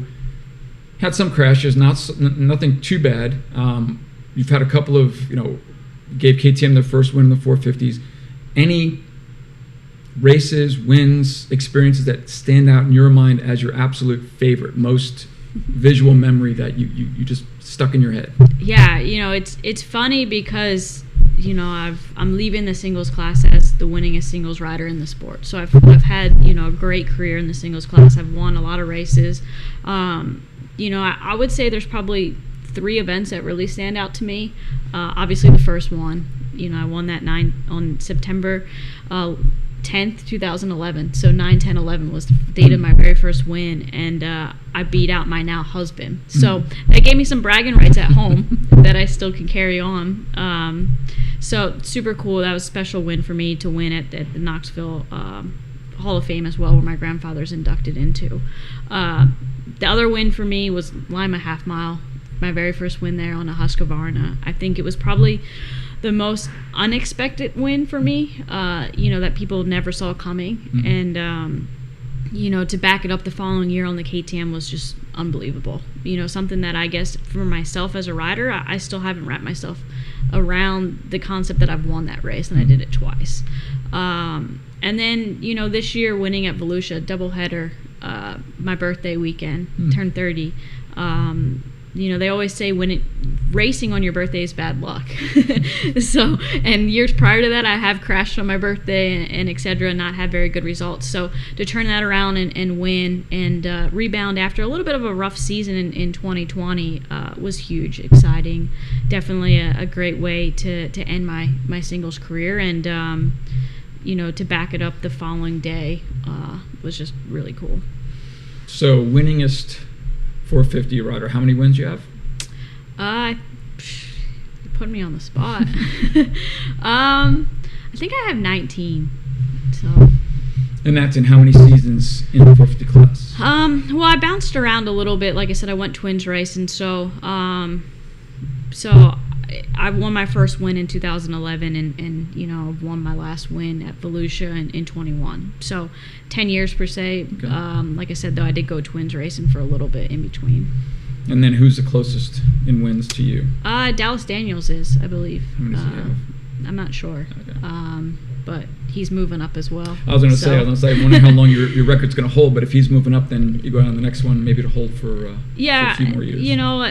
had some crashes, nothing too bad. You've had a couple of, gave KTM their first win in the 450s. Any races, wins, experiences that stand out in your mind as your absolute favorite, most visual memory that you just stuck in your head? Yeah, it's funny because I'm leaving the singles class as the winningest singles rider in the sport. So I've had, a great career in the singles class. I've won a lot of races. I would say there's probably 3 events that really stand out to me. Obviously the first one, I won that on September 10th, 2011. So 9/10/11 was the date of my very first win, and I beat out my now husband. So that gave me some bragging rights at home that I still can carry on. So super cool. That was a special win for me to win at the Knoxville Hall of Fame as well, where my grandfather's inducted into. The other win for me was Lima half mile, my very first win there on a Husqvarna. I think it was probably the most unexpected win for me, that people never saw coming. And, to back it up the following year on the KTM was just unbelievable. Something that I guess for myself as a rider, I still haven't wrapped myself around the concept that I've won that race, and I did it twice. And then, this year winning at Volusia, doubleheader, my birthday weekend, turned 30. They always say racing on your birthday is bad luck. So, and years prior to that, I have crashed on my birthday and et cetera, and not had very good results. So to turn that around and win and rebound after a little bit of a rough season in 2020 was huge, exciting. Definitely a great way to end my singles career, and to back it up the following day was just really cool. So winningest 450 rider, how many wins you have? You put me on the spot. I think I have 19. So. And that's in how many seasons in the 450 class? Well, I bounced around a little bit. Like I said, I went twins racing, so I won my first win in 2011, and won my last win at Volusia in 21. So 10 years per se. Okay. Like I said, though, I did go twins racing for a little bit in between. And then who's the closest in wins to you? Dallas Daniels is, I believe. How many does he have? I'm not sure. Okay. But he's moving up as well. I was going to say, I'm wondering how long your record's going to hold, but if he's moving up, then you go on the next one, maybe to hold for a few more years.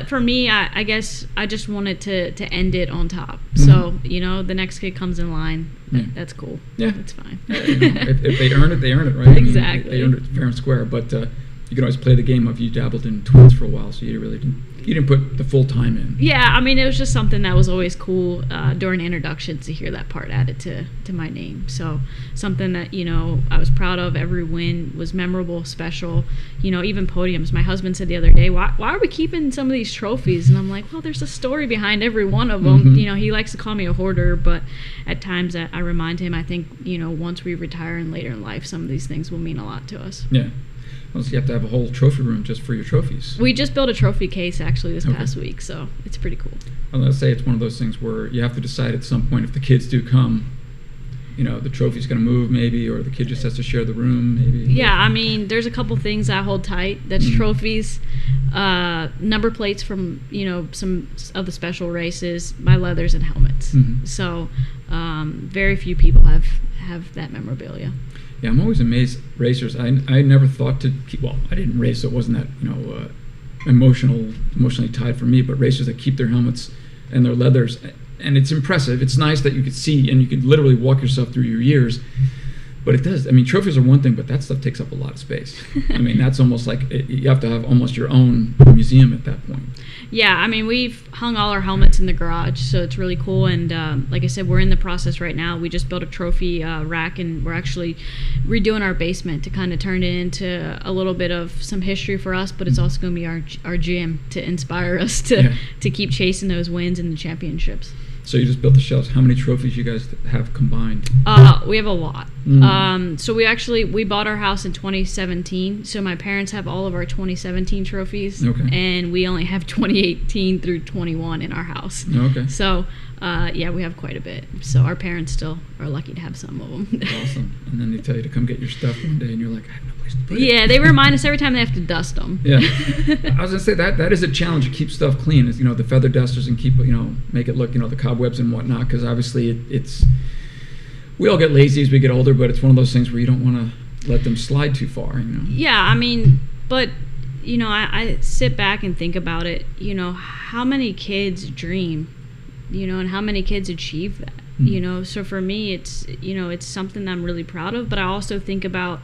For me, I guess I just wanted to end it on top. So, the next kid comes in line. That's cool. Yeah. That's fine. If they earn it, they earn it, right? Exactly. They earned it fair and square, but you can always play the game of you dabbled in twins for a while, so you didn't put the full time in. Yeah, it was just something that was always cool during introductions to hear that part added to my name. So something that, I was proud of. Every win was memorable, special, even podiums. My husband said the other day, why are we keeping some of these trophies? And I'm like, well, there's a story behind every one of them. He likes to call me a hoarder, but at times I remind him, I think, once we retire and later in life, some of these things will mean a lot to us. Yeah. Well, so you have to have a whole trophy room just for your trophies. We just built a trophy case actually this past week, so it's pretty cool. I was going to say it's one of those things where you have to decide at some point if the kids do come, the trophy's going to move maybe, or the kid just has to share the room maybe. Yeah, there's a couple things I hold tight. That's trophies, number plates from, some of the special races, my leathers and helmets. So very few people have that memorabilia. Yeah, I'm always amazed. Racers, I never thought to keep. Well, I didn't race, so it wasn't that emotionally tied for me. But racers that keep their helmets and their leathers, and it's impressive. It's nice that you could see and you could literally walk yourself through your years. But it does. Trophies are one thing, but that stuff takes up a lot of space. That's almost like you have to have almost your own museum at that point. Yeah, we've hung all our helmets in the garage, so it's really cool. And like I said, we're in the process right now. We just built a trophy rack, and we're actually redoing our basement to kind of turn it into a little bit of some history for us. But it's also going to be our gym to inspire us to keep chasing those wins in the championships. So you just built the shelves. How many trophies you guys have combined? We have a lot. So we bought our house in 2017. So my parents have all of our 2017 trophies. Okay. And we only have 2018 through 21 in our house. Okay. So we have quite a bit. So our parents still are lucky to have some of them. Awesome. And then they tell you to come get your stuff one day, and you're like, I have no place to put it. Yeah, they remind us every time they have to dust them. Yeah. I was gonna say that is a challenge to keep stuff clean. Is the feather dusters and keep make it look the cobwebs and whatnot, because obviously it's we all get lazy as we get older, but it's one of those things where you don't want to let them slide too far. Yeah, but I sit back and think about it. How many kids dream and how many kids achieve that. So for me, it's it's something that I'm really proud of, but I also think about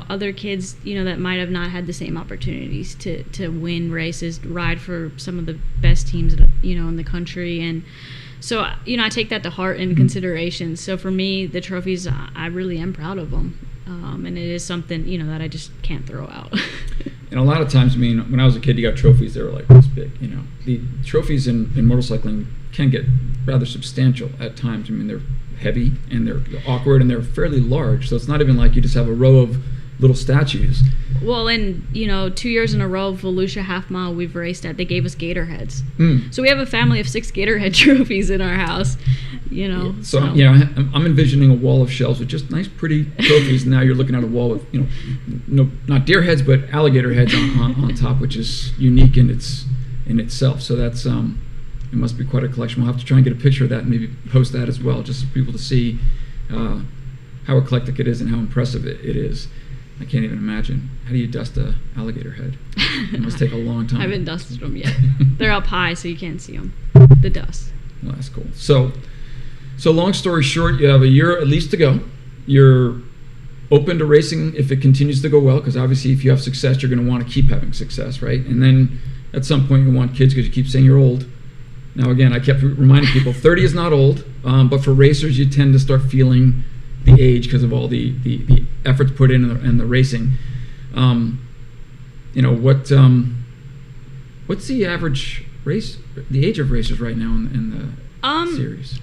other kids that might have not had the same opportunities to win races, ride for some of the best teams in the country. And so I take that to heart and consideration. So for me, the trophies, I really am proud of them, and it is something that I just can't throw out. And a lot of times, when I was a kid, you got trophies that were like this big. The trophies in motorcycling can get rather substantial at times. They're heavy and they're awkward and they're fairly large. So it's not even like you just have a row of little statues. Well, and 2 years in a row, Volusia Half Mile we've raced at, they gave us gator heads. So we have a family of 6 gator head trophies in our house. So I'm envisioning a wall of shelves with just nice, pretty trophies. Now you're looking at a wall with no, not deer heads, but alligator heads on top, which is unique in itself. So that's it must be quite a collection. We'll have to try and get a picture of that and maybe post that as well, just for people to see how eclectic it is and how impressive it is. I can't even imagine. How do you dust a alligator head? It must take a long time. I haven't dusted them yet. They're up high, so you can't see them. The dust. Well, that's cool. So long story short, you have a year at least to go. You're open to racing if it continues to go well, because obviously if you have success, you're going to want to keep having success, right? And then at some point you want kids, because you keep saying you're old. Now again, I kept reminding people 30 is not old, but for racers you tend to start feeling the age because of all the efforts put in and the racing. What's the average the age of racers right now in the series?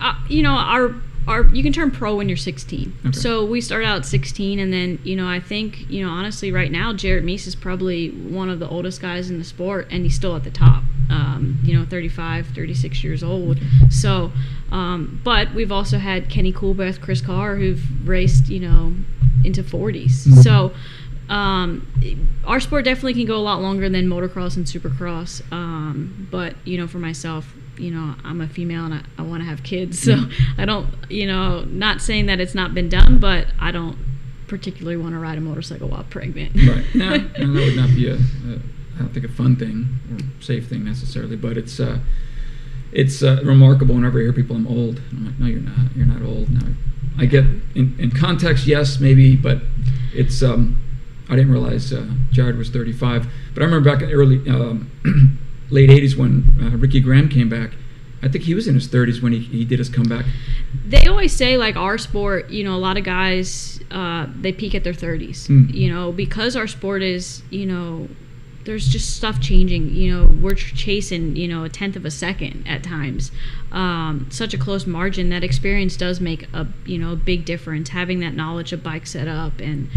Our you can turn pro when you're 16. Okay. So we start out at 16, and then I think honestly right now Jarrett Meese is probably one of the oldest guys in the sport, and he's still at the top. 35, 36 years old. So, but we've also had Kenny Coolbeth, Chris Carr, who've raced into 40s. Mm-hmm. So, our sport definitely can go a lot longer than motocross and supercross. But for myself, I'm a female and I want to have kids, so I don't, not saying that it's not been done, but I don't particularly want to ride a motorcycle while pregnant. Right. No, that would not be I don't think a fun thing or safe thing necessarily, but it's remarkable whenever I hear people, I'm old. And I'm like, no, you're not old. No, I get in context, yes, maybe, but it's I didn't realize Jared was 35. But I remember back in the early late 80s when Ricky Graham came back. I think he was in his 30s when he did his comeback. They always say, like, our sport, a lot of guys, they peak at their 30s, because our sport is, there's just stuff changing. We're chasing, a tenth of a second at times. Such a close margin. That experience does make a big difference. Having that knowledge of bike setup and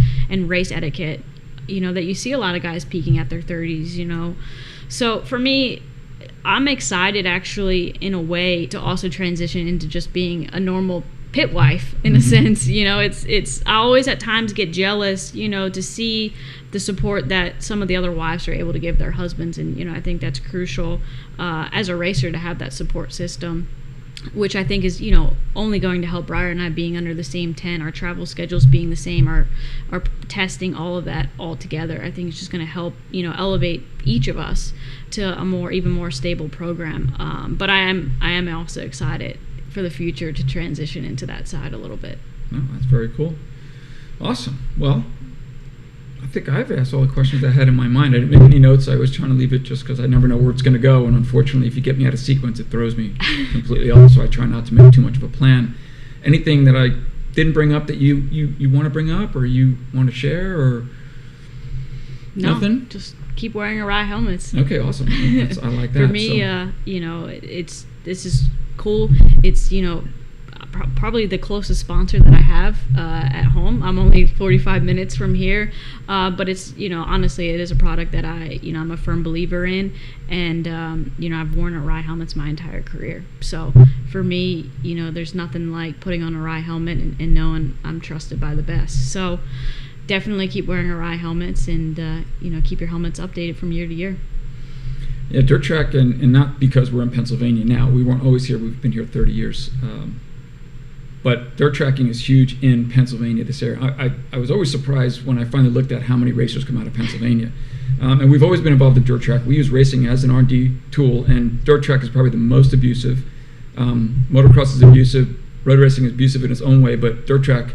race etiquette, that you see a lot of guys peaking at their 30s, So for me, I'm excited actually in a way to also transition into just being a normal pit wife in a sense. It's I always at times get jealous, to see the support that some of the other wives are able to give their husbands, and I think that's crucial as a racer to have that support system, which I think is only going to help Briar and I being under the same tent, our travel schedules being the same, our testing, all of that all together. I think it's just going to help elevate each of us to a even more stable program. But I am also excited for the future to transition into that side a little bit. Oh, that's very cool. Awesome. Well, I think I've asked all the questions I had in my mind. I didn't make any notes. I was trying to leave it just because I never know where it's going to go. And unfortunately, if you get me out of sequence, it throws me completely off. So I try not to make too much of a plan. Anything that I didn't bring up that you want to bring up or you want to share or nothing? Just keep wearing Arai helmets. Okay, awesome. I like that. For me, this is cool. It's probably the closest sponsor that I have at home. I'm only 45 minutes from here, but it's honestly it is a product that I'm a firm believer in, and I've worn Arai helmets my entire career. So for me, there's nothing like putting on a Arai helmet and knowing I'm trusted by the best. So definitely keep wearing Arai helmets and keep your helmets updated from year to year. Yeah, dirt track, and not because we're in Pennsylvania now. We weren't always here. We've been here 30 years. But dirt tracking is huge in Pennsylvania, this area. I was always surprised when I finally looked at how many racers come out of Pennsylvania. And we've always been involved in dirt track. We use racing as an R&D tool, and dirt track is probably the most abusive Motocross is abusive, road racing is abusive in its own way, but dirt track,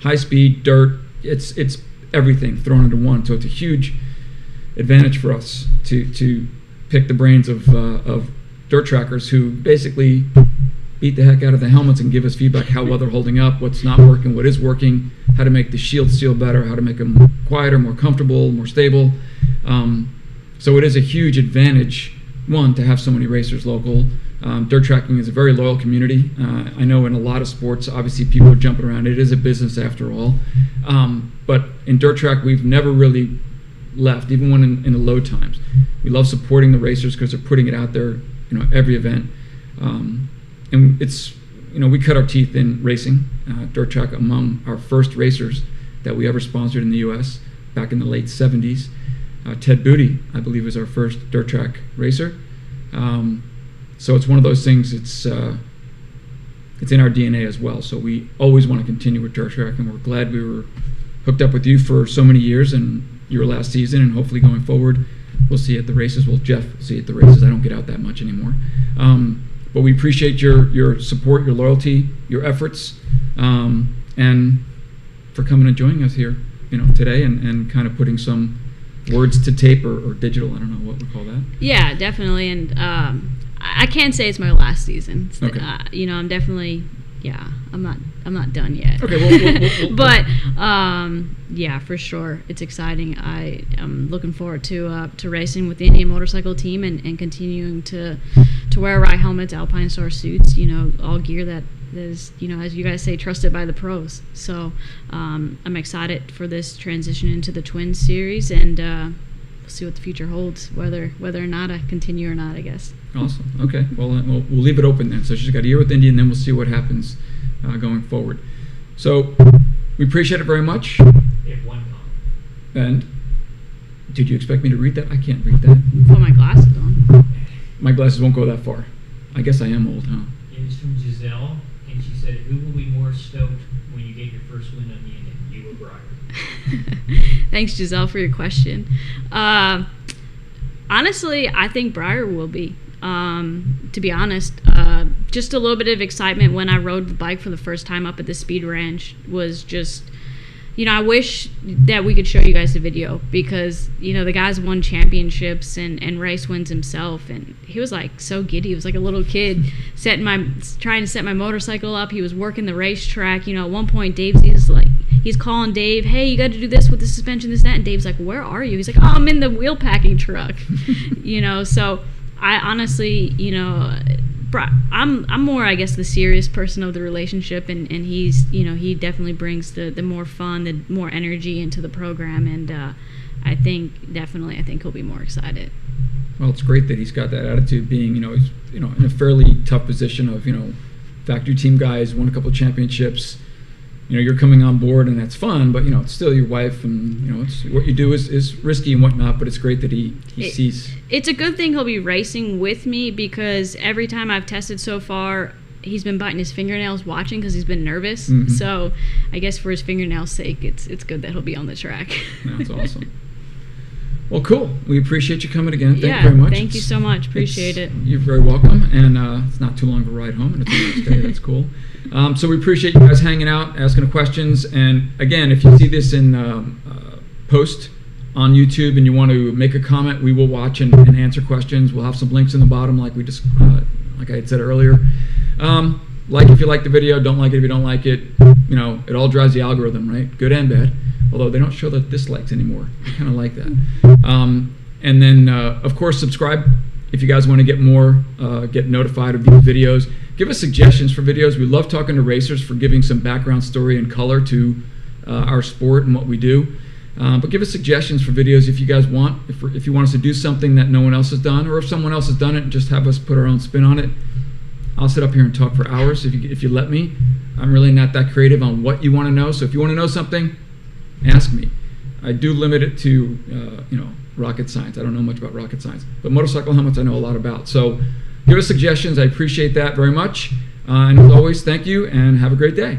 high speed, dirt, it's everything thrown into one. So it's a huge advantage for us to pick the brains of dirt trackers who basically beat the heck out of the helmets and give us feedback how well they're holding up, what's not working, what is working, how to make the shield steel better, how to make them quieter, more comfortable, more stable. So it is a huge advantage, one, to have so many racers local. Dirt tracking is a very loyal community. I know in a lot of sports, obviously people are jumping around. It is a business after all. But in dirt track, we've never really left, even when in the low times. We love supporting the racers because they're putting it out there, every event. And it's, we cut our teeth in racing. Dirt track among our first racers that we ever sponsored in the U.S. back in the late 70s. Ted Booty, I believe, was our first dirt track racer. So it's one of those things, it's in our DNA as well. So we always want to continue with dirt track, and we're glad we were hooked up with you for so many years and your last season, and hopefully going forward, we'll see you at the races. Well, Jeff will see you at the races. I don't get out that much anymore. But we appreciate your support, your loyalty, your efforts, and for coming and joining us here, today and kind of putting some words to tape or digital. I don't know what we call that. Yeah, definitely. And I can't say it's my last season. Okay. I'm definitely, I'm not done yet. Okay. We'll but yeah, for sure, it's exciting. I'm looking forward to racing with the Indian motorcycle team and continuing to wear Arai helmets, Alpine Star suits. All gear that is, as you guys say, trusted by the pros. So I'm excited for this transition into the Twins series, and we'll see what the future holds, whether or not I continue or not, I guess. Awesome. Okay. Well, we'll leave it open then. So she's got a year with Indy, and then we'll see what happens going forward. So we appreciate it very much. We have one comment. And did you expect me to read that? I can't read that. Put my glasses on. My glasses won't go that far. I guess I am old, huh? It was from Giselle, and she said, "Who will be more stoked when you get your first win on the Indian, you or Briar?" Thanks, Giselle, for your question. Honestly, I think Briar will be. To be honest, just a little bit of excitement when I rode the bike for the first time up at the Speed Ranch was just, I wish that we could show you guys the video because, the guy's won championships and race wins himself, and he was like so giddy. He was like a little kid trying to set my motorcycle up. He was working the racetrack. At one point, he's calling Dave, "Hey, you got to do this with the suspension, this, that," and Dave's like, "Where are you?" He's like, "Oh, I'm in the wheel packing truck." So I honestly, I'm more, I guess, the serious person of the relationship, and he's, he definitely brings the more fun, the more energy into the program, and I think he'll be more excited. Well, it's great that he's got that attitude, being, he's, in a fairly tough position of, factory team guys, won a couple of championships. You're coming on board, and that's fun, but it's still your wife, and it's what you do is risky and whatnot. But it's great that he sees. It's a good thing he'll be racing with me because every time I've tested so far, he's been biting his fingernails watching because he's been nervous. Mm-hmm. So I guess for his fingernails' sake, it's good that he'll be on the track. That's awesome. Well, cool. We appreciate you coming again. Thank you very much. Thank you so much. Appreciate it. You're very welcome. And it's not too long of a ride home, and it's a nice day. That's cool. So we appreciate you guys hanging out, asking questions. And again, if you see this in post on YouTube and you want to make a comment, we will watch and answer questions. We'll have some links in the bottom, like I had said earlier. Like if you like the video, don't like it if you don't like it. It all drives the algorithm, right? Good and bad. Although they don't show the dislikes anymore. I kind of like that. And then, of course, subscribe if you guys want to get more, get notified of these videos. Give us suggestions for videos. We love talking to racers for giving some background story and color to our sport and what we do. But give us suggestions for videos if you guys want. If you want us to do something that no one else has done, or if someone else has done it and just have us put our own spin on it. I'll sit up here and talk for hours if you let me. I'm really not that creative on what you want to know. So if you want to know something, ask me. I do limit it to, rocket science. I don't know much about rocket science, but motorcycle helmets I know a lot about. So give us suggestions. I appreciate that very much. And as always, thank you and have a great day.